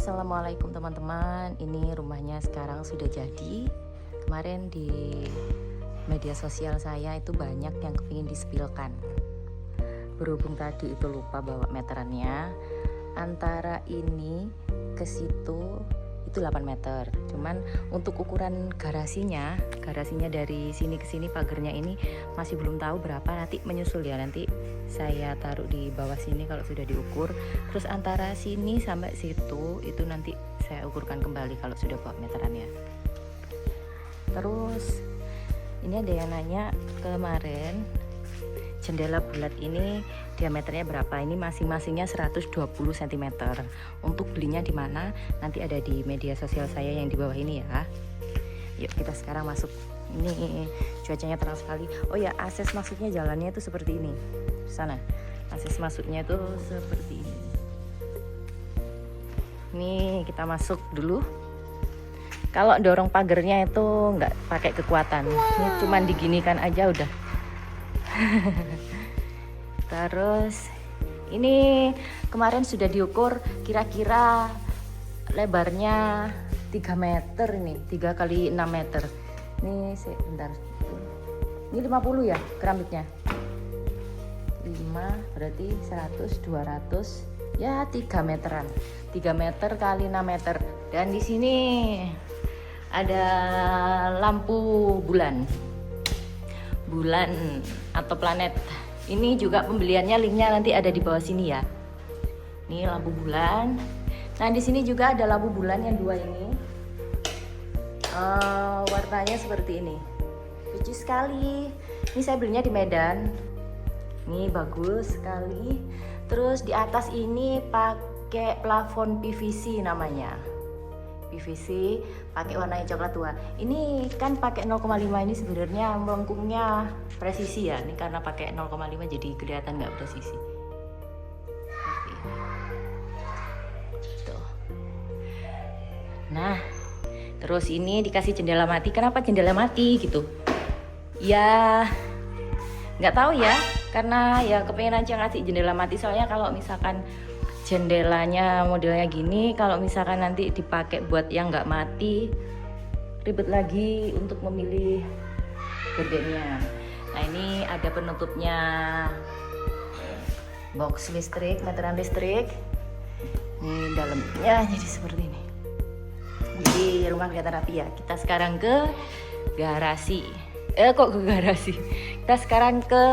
Assalamualaikum teman-teman. Ini rumahnya sekarang sudah jadi. Kemarin di media sosial saya itu banyak yang kepingin disepilkan. Berhubung tadi itu lupa bawa meterannya, antara ini ke situ itu 8 meter. Cuman untuk ukuran garasinya dari sini ke sini pagarnya ini masih belum tahu berapa, nanti menyusul ya, nanti saya taruh di bawah sini kalau sudah diukur. Terus antara sini sampai situ itu nanti saya ukurkan kembali kalau sudah bawa meterannya. Terus ini ada yang nanya kemarin jendela bulat ini diameternya berapa. Ini masing-masingnya 120 cm. Untuk belinya di mana nanti ada di media sosial saya yang di bawah ini ya. Yuk kita sekarang masuk. Ini cuacanya terang sekali. Oh ya, akses masuknya jalannya itu seperti ini. Sana akses masuknya itu seperti ini. Nih kita masuk dulu. Kalau dorong pagernya itu nggak pakai kekuatan. Ini cuman diginikan aja udah. Terus ini kemarin sudah diukur, kira-kira lebarnya 3 meter, ini 3 kali 6 meter. Ini sebentar, ini 50 ya keramiknya, 5 berarti 100, 200 ya, 3 meteran, 3 meter kali 6 meter. Dan di sini ada lampu bulan atau planet. Ini juga pembeliannya, linknya nanti ada di bawah sini ya. Ini lampu bulan. Nah di sini juga ada lampu bulan yang 2 ini. Warnanya seperti ini. Lucu sekali. Ini saya belinya di Medan. Ini bagus sekali. Terus di atas ini pakai plafon PVC namanya. PVC pakai warnanya coklat tua. Ini kan pakai 0,5, ini sebenarnya melengkungnya presisi ya. Ini karena pakai 0,5 jadi kelihatan nggak presisi. Tuh. Nah, terus ini dikasih jendela mati. Kenapa jendela mati gitu? Ya nggak tahu ya. Karena ya kepengen aja ngasih jendela mati. Soalnya kalau misalkan jendelanya modelnya gini, kalau misalkan nanti dipakai buat yang nggak mati, ribet lagi untuk memilih gedenya. Nah ini ada penutupnya, box listrik, meteran listrik. Ini dalamnya jadi seperti ini. Jadi rumah kelihatan rapi ya. Kita sekarang ke garasi. Kok ke garasi? Kita sekarang ke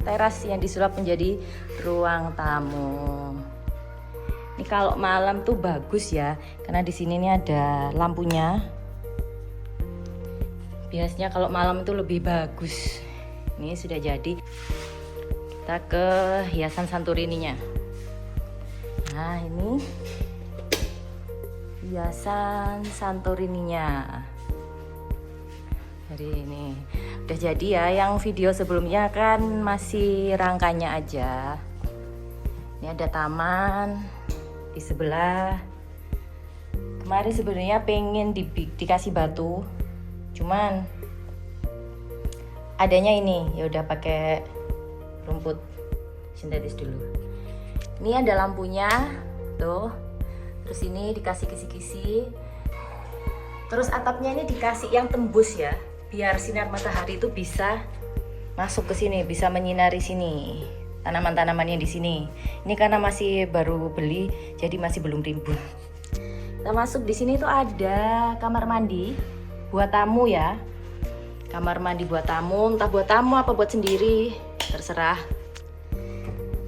teras yang disulap menjadi ruang tamu. Ini kalau malam tuh bagus ya, karena di sini nih ada lampunya. Biasanya kalau malam itu lebih bagus. Ini sudah jadi. Kita ke hiasan Santorininya. Nah ini hiasan Santorininya. Jadi ini udah jadi ya. Yang video sebelumnya kan masih rangkanya aja. Ini ada taman di sebelah. Kemarin sebenarnya pengen dikasih batu, cuman adanya ini ya udah pakai rumput sintetis dulu. Ini ada lampunya tuh, terus ini dikasih kisi-kisi, terus atapnya ini dikasih yang tembus ya, biar sinar matahari itu bisa masuk ke sini, bisa menyinari sini. Tanaman-tanamannya di sini. Ini karena masih baru beli, jadi masih belum rimbun. Kita masuk di sini tuh ada kamar mandi buat tamu ya. Kamar mandi buat tamu, entah buat tamu apa buat sendiri, terserah.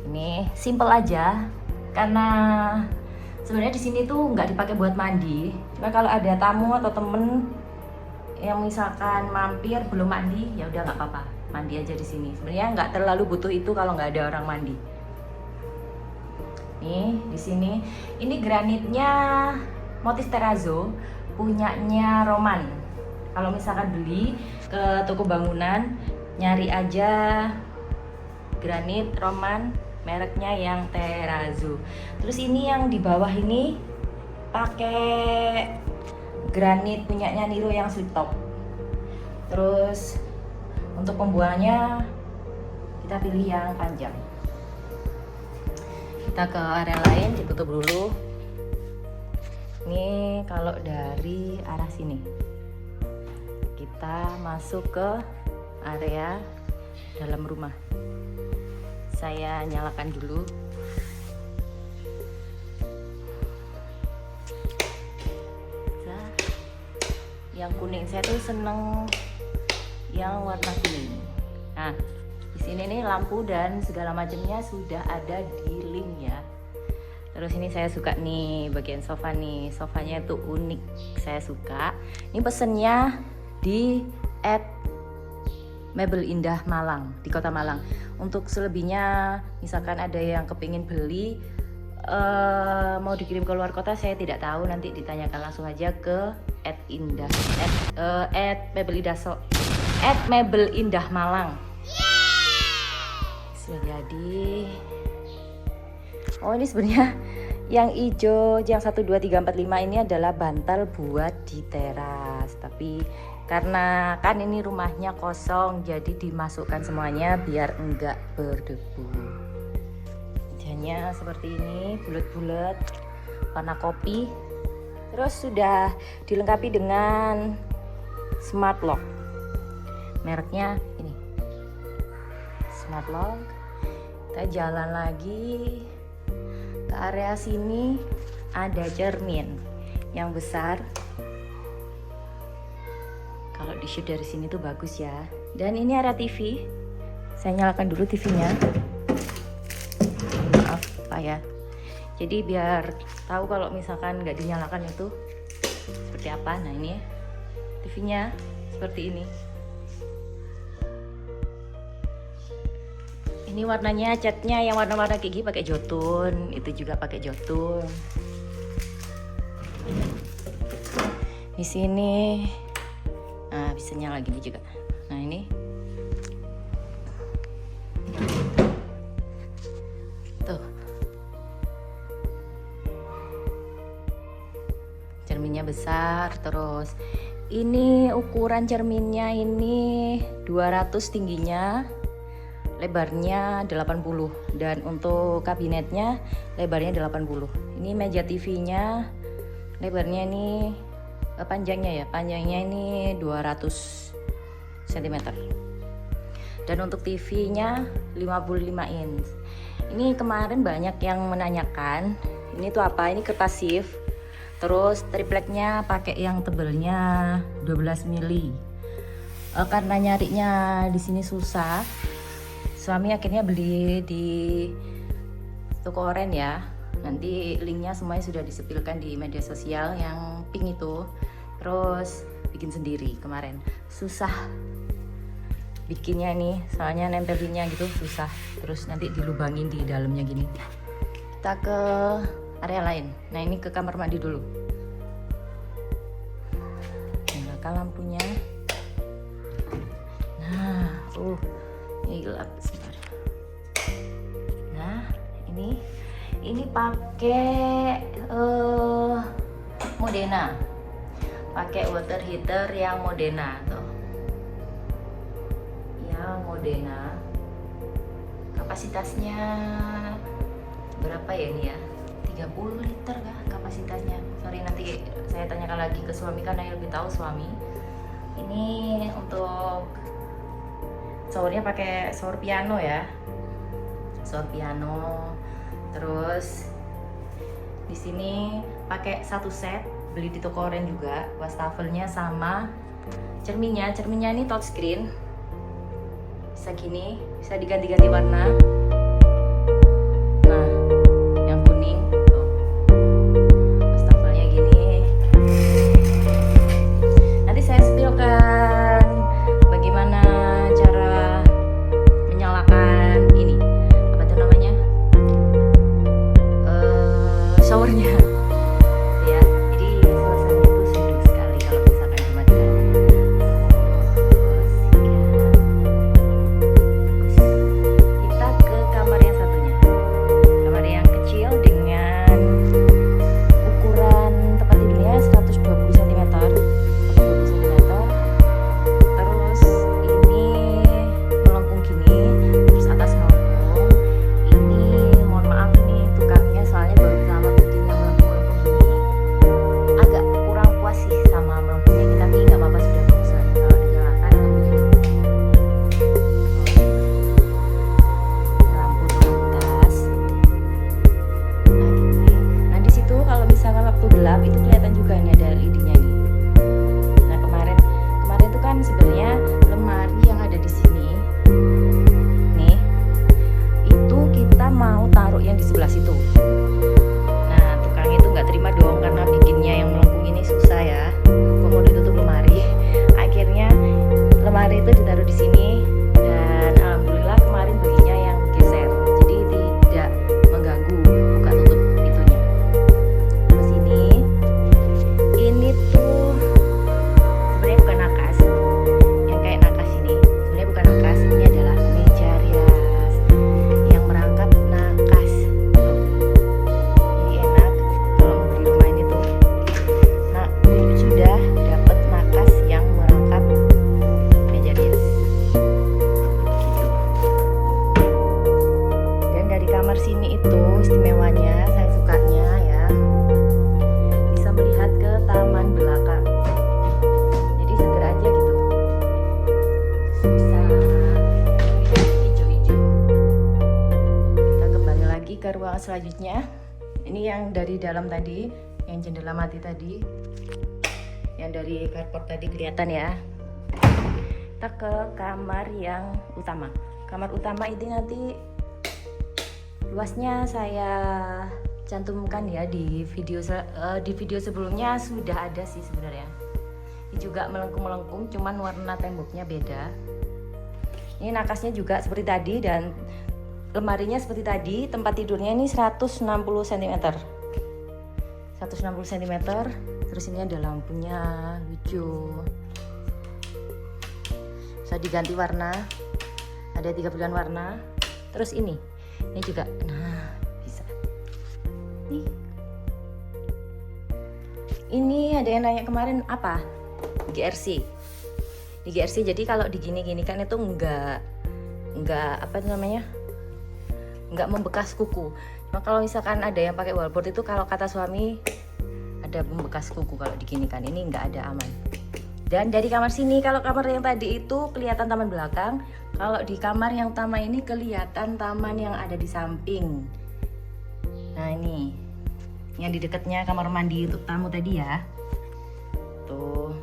Ini simple aja, karena sebenarnya di sini tuh nggak dipakai buat mandi. Cuma kalau ada tamu atau temen yang misalkan mampir belum mandi, ya udah nggak apa-apa, mandi aja di sini. Sebenarnya nggak terlalu butuh itu kalau nggak ada orang mandi. Nih di sini, ini granitnya motif terrazzo, punyanya Roman. Kalau misalkan beli ke toko bangunan, nyari aja granit Roman, mereknya yang terrazzo. Terus ini yang di bawah ini pakai granit punyanya Niro yang sweet top. Terus untuk pembuangannya kita pilih yang panjang. Kita ke area lain, ditutup dulu. kalau dari arah sini kita masuk ke area dalam rumah. Saya nyalakan dulu. Yang kuning, saya tuh seneng yang warna kuning. Nah, di sini nih lampu dan segala macamnya sudah ada di link ya. Terus ini saya suka nih bagian sofa nih, sofanya itu unik, saya suka. Ini pesennya di @Mebel Indah Malang, di Kota Malang. Untuk selebihnya, misalkan ada yang kepingin beli, mau dikirim ke luar kota, saya tidak tahu, nanti ditanyakan langsung aja ke @Mebel Indah Malang. Sudah jadi. Oh, ini sebenarnya yang hijau, yang 1, 2, 3, 4, 5 ini adalah bantal buat di teras. Tapi karena kan ini rumahnya kosong, jadi dimasukkan semuanya biar enggak berdebu. Mejanya seperti ini, bulat-bulat, warna kopi. Terus sudah dilengkapi dengan smart lock. Mereknya ini, smart lock. Kita jalan lagi ke area sini, ada cermin yang besar. Kalau di shoot dari sini tuh bagus ya. Dan ini area TV. Saya nyalakan dulu TV-nya. Maaf Pak ya. Jadi biar tahu kalau misalkan nggak dinyalakan itu seperti apa. Nah ini TV-nya seperti ini. Ini warnanya, catnya yang warna-warna kayak gini pakai jotun, itu juga pakai jotun. Di sini, nah bisa nyala gini juga. Nah ini, tuh, cerminnya besar. Terus ini ukuran cerminnya ini 200 tingginya. Lebarnya 80 dan untuk kabinetnya lebarnya 80. Ini meja TV-nya lebarnya ini panjangnya ini 200 cm. Dan untuk TV-nya 55 inch. Ini kemarin banyak yang menanyakan, ini tuh apa? Ini kertas sif. Terus tripleknya pakai yang tebelnya 12 mili. Karena nyarinya di sini susah, suami akhirnya beli di toko oren ya. Nanti linknya semuanya sudah disepilkan di media sosial yang pink itu. Terus bikin sendiri kemarin. Susah bikinnya nih, soalnya nempelinnya gitu susah. Terus nanti dilubangin di dalamnya gini. Kita ke area lain. Nah ini ke kamar mandi dulu. Nyalakan lampunya. Nah, ini gelap sebentar. Nah, ini pakai Modena. Pakai water heater yang Modena tuh. Yang Modena. Kapasitasnya berapa ya ini ya? 30 liter kah kapasitasnya? Sorry, nanti saya tanyakan lagi ke suami karena yang lebih tahu suami. Ini untuk showernya pakai shower piano ya, shower piano. Terus di sini pakai satu set, beli di toko oren juga, wastafelnya sama cerminnya. Cerminnya ini touchscreen, bisa gini, bisa diganti-ganti warna. Nah, yang kuning tuh, wastafelnya gini. Nanti saya spill-kan bagaimana cara menyalakan ini, apa itu namanya, showernya ya. Jadi suasananya tuh sejuk sekali kalau misalkan dimatikan. Kita ke gelap itu kelihatan juga ini ada LED-nya nih. Nah kemarin tuh kan sebenarnya lemari yang ada di sini nih itu kita mau taruh yang di sebelah situ. Nah tukang itu nggak terima dong karena bikinnya yang melengkung ini susah ya. Kok mau ditutup lemari? Akhirnya lemari itu ditaruh di sini dan alhamdulillah kemarin belinya yang geser, jadi tidak mengganggu buka tutup itunya. Terus ini tuh sebenarnya bukan nakas yang kayak nakas ini, sebenarnya bukan nakas, ini adalah meja rias yang merangkap nakas. Ini enak kalau mau beli rumah ini tuh. Nah sudah dapat nakas yang merangkap meja rias gitu. Dan dari kamar sini itu istimewanya, saya sukanya ya, bisa melihat ke taman belakang. Jadi seger aja gitu. Bisa hijau-hijau. Kita kembali lagi ke ruangan selanjutnya. Ini yang dari dalam tadi, yang jendela mati tadi, yang dari carport tadi kelihatan ya. Kita ke kamar yang utama. Kamar utama ini nanti luasnya saya cantumkan ya di video sebelumnya, sudah ada sih sebenarnya. Ini juga melengkung-melengkung, cuman warna temboknya beda. Ini nakasnya juga seperti tadi dan lemarinya seperti tadi. Tempat tidurnya ini 160 cm. 160 cm. Terus ini ada lampunya hijau. Bisa diganti warna. Ada 3 pilihan warna. Terus ini juga. Nah, bisa. Nih. Ini ada yang nanya kemarin apa? GRC. Di GRC jadi kalau digini-gini kan itu enggak apa namanya? Enggak membekas kuku. Cuma kalau misalkan ada yang pakai wallboard itu kalau kata suami ada membekas kuku kalau diginikan, ini enggak ada, aman. Dan dari kamar sini, kalau kamar yang tadi itu kelihatan taman belakang, kalau di kamar yang utama ini kelihatan taman yang ada di samping. Nah ini yang di dekatnya kamar mandi untuk tamu tadi ya. Tuh.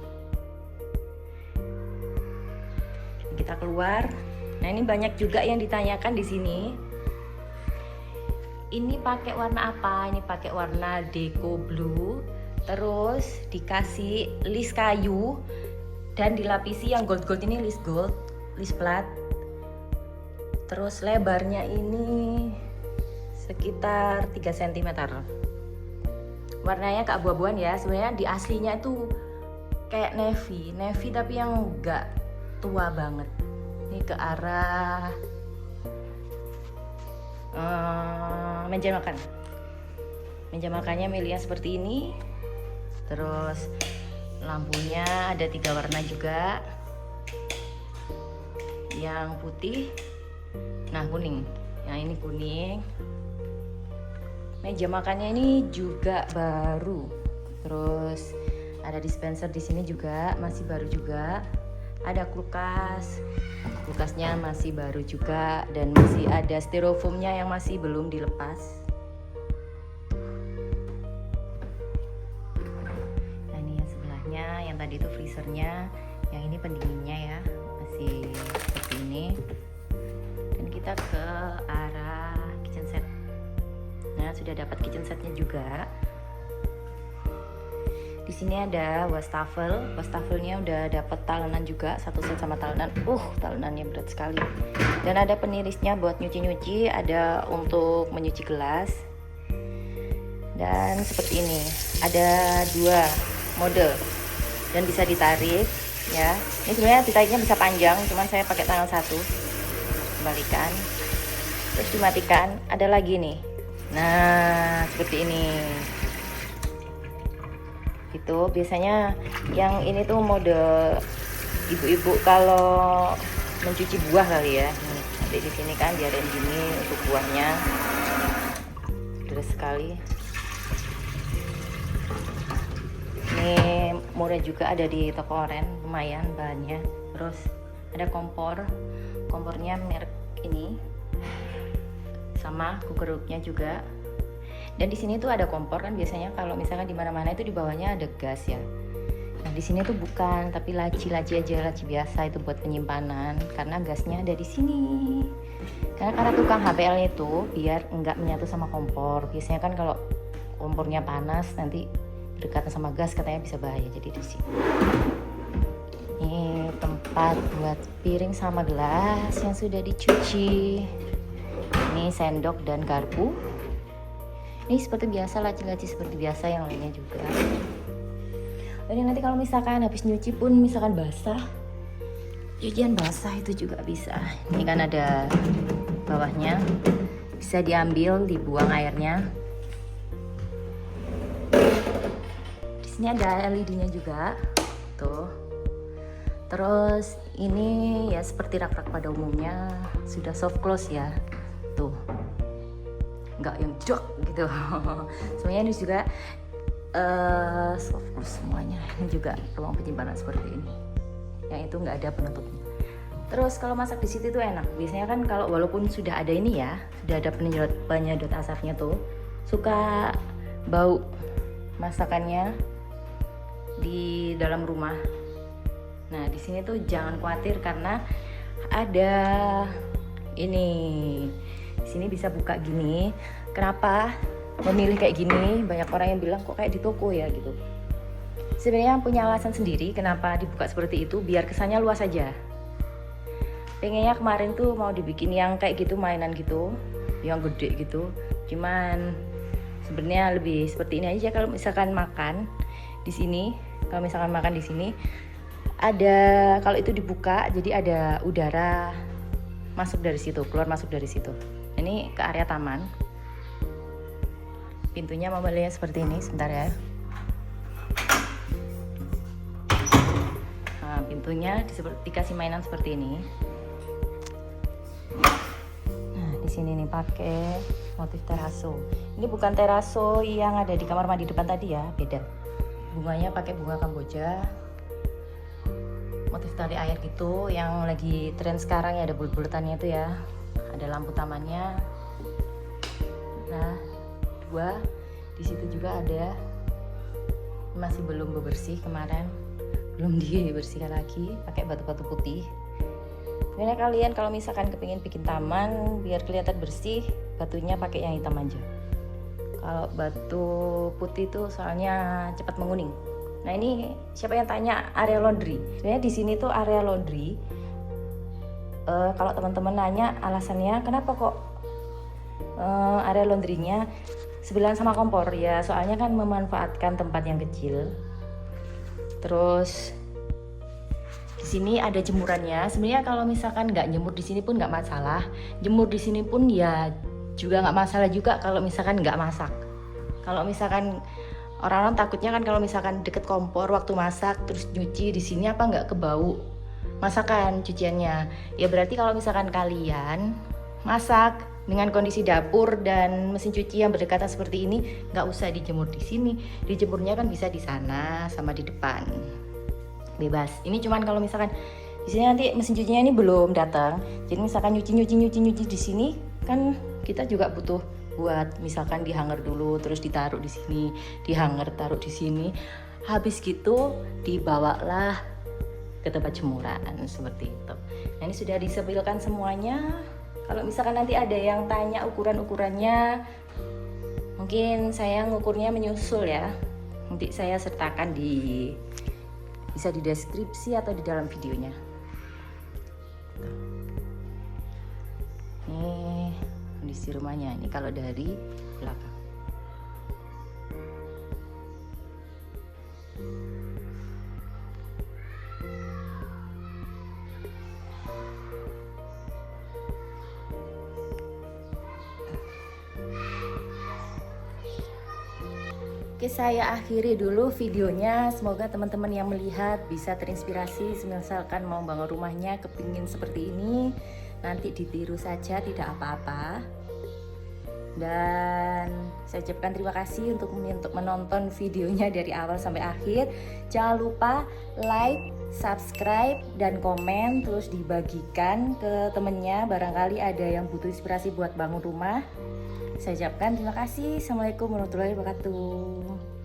Kita keluar. Nah ini banyak juga yang ditanyakan di sini. Ini pakai warna apa? Ini pakai warna deco blue. Terus dikasih list kayu dan dilapisi yang gold ini list gold, list plat. Terus lebarnya ini sekitar 3 cm. Warnanya keabu-abuan ya. Sebenarnya di aslinya itu kayak navy tapi yang enggak tua banget. Ini ke arah meja makan. Meja makannya Melia seperti ini. Terus lampunya ada 3 warna juga, yang putih, nah kuning, yang ini kuning. Meja makannya ini juga baru. Terus ada dispenser di sini juga masih baru juga. Ada kulkasnya masih baru juga, dan masih ada styrofoamnya yang masih belum dilepas. Yang tadi itu freezernya, yang ini pendinginnya ya, masih seperti ini. Dan kita ke arah kitchen set. Nah sudah dapat kitchen setnya juga. Di sini ada wastafel. Wastafelnya udah dapat talenan juga, satu set sama talenan. Talenannya berat sekali. Dan ada penirisnya buat nyuci-nyuci, ada untuk menyuci gelas. Dan seperti ini, ada 2 mode dan bisa ditarik ya. Ini sebenarnya ditariknya bisa panjang, cuman saya pakai tangan 1. Kembalikan, terus dimatikan. Ada lagi nih. Nah seperti ini. Itu biasanya yang ini tuh mode ibu-ibu kalau mencuci buah kali ya. Nanti di sini kan diadain gini untuk buahnya. Terus sekali. Ini murah juga, ada di toko oren, lumayan bahannya. Terus ada kompornya merek ini, sama cooker hooknya juga. Dan di sini tuh ada kompor kan, biasanya kalau misalkan di mana-mana itu di bawahnya ada gas ya. Nah di sini tuh bukan, tapi laci aja, laci biasa itu buat penyimpanan, karena gasnya ada di sini. Karena tukang HPL itu biar enggak menyatu sama kompor. Biasanya kan kalau kompornya panas nanti berdekatan sama gas katanya bisa bahaya, jadi di sini. Ini tempat buat piring sama gelas yang sudah dicuci. Ini sendok dan garpu. Ini seperti biasa, laci-laci seperti biasa yang lainnya juga. Ini nanti kalau misalkan habis nyuci pun misalkan basah, cucian basah itu juga bisa. Ini kan ada bawahnya, bisa diambil, dibuang airnya. Di sini ada LED-nya juga, tuh. Terus ini ya seperti rak-rak pada umumnya, sudah soft close ya, tuh. Nggak yang jok gitu. Semuanya ini juga soft close semuanya. Ini juga ruang penyimpanan seperti ini. Yang itu nggak ada penutupnya. Terus kalau masak di situ tuh enak. Biasanya kan kalau walaupun sudah ada ini ya, sudah ada penyedot asapnya tuh, suka bau masakannya di dalam rumah. Nah di sini tuh jangan khawatir karena ada ini. Di sini bisa buka gini. Kenapa memilih kayak gini? Banyak orang yang bilang kok kayak di toko ya gitu. Sebenarnya punya alasan sendiri kenapa dibuka seperti itu, biar kesannya luas aja. Pengennya kemarin tuh mau dibikin yang kayak gitu, mainan gitu, yang gede gitu. Cuman sebenarnya lebih seperti ini aja. Kalau misalkan makan di sini, ada, kalau itu dibuka jadi ada udara masuk dari situ, keluar masuk dari situ. Ini ke area taman. Pintunya mobilnya seperti ini, sebentar ya. Nah, pintunya dikasih mainan seperti ini. Nah, di sini nih pakai motif teraso. Ini bukan teraso yang ada di kamar mandi depan tadi ya, beda. Bunganya pakai bunga kamboja. Motif tali air gitu yang lagi tren sekarang ya, ada bulat-bulatannya itu ya. Ada lampu tamannya. Nah, 2 di situ juga ada, masih belum bebersih kemarin, belum dibersihkan lagi, pakai batu-batu putih. Sebenarnya kalian kalau misalkan kepingin bikin taman biar kelihatan bersih, batunya pakai yang hitam aja. Kalau batu putih itu soalnya cepat menguning. Nah ini siapa yang tanya area laundry? Sebenarnya di sini tuh area laundry. Kalau teman-teman nanya alasannya kenapa kok area laundrynya sebelahan sama kompor ya, soalnya kan memanfaatkan tempat yang kecil. Terus di sini ada jemurannya. Sebenarnya kalau misalkan nggak jemur di sini pun nggak masalah. Jemur di sini pun ya juga nggak masalah juga kalau misalkan nggak masak. Kalau misalkan orang-orang takutnya kan kalau misalkan deket kompor waktu masak terus nyuci di sini apa nggak kebau masakan cuciannya. Ya berarti kalau misalkan kalian masak dengan kondisi dapur dan mesin cuci yang berdekatan seperti ini, nggak usah dijemur di sini. Dijemurnya kan bisa di sana sama di depan. Bebas. Ini cuman kalau misalkan di sini nanti mesin cucinya ini belum datang. Jadi misalkan nyuci di sini kan kita juga butuh buat misalkan dihanger dulu terus ditaruh di sini, dihanger taruh di sini. Habis gitu dibawalah ke tempat jemuran seperti itu. Nah ini sudah disepilkan semuanya. Kalau misalkan nanti ada yang tanya ukuran-ukurannya, mungkin saya ngukurnya menyusul ya. Nanti saya sertakan bisa di deskripsi atau di dalam videonya. Ini kondisi rumahnya. Ini kalau dari belakang. Oke, saya akhiri dulu videonya. Semoga teman-teman yang melihat bisa terinspirasi. Misalkan mau bangun rumahnya kepingin seperti ini, nanti ditiru saja, tidak apa-apa. Dan saya ucapkan terima kasih untuk menonton videonya dari awal sampai akhir. Jangan lupa like, subscribe, dan komen. Terus dibagikan ke temennya, barangkali ada yang butuh inspirasi buat bangun rumah. Saya ucapkan terima kasih. Assalamualaikum warahmatullahi wabarakatuh.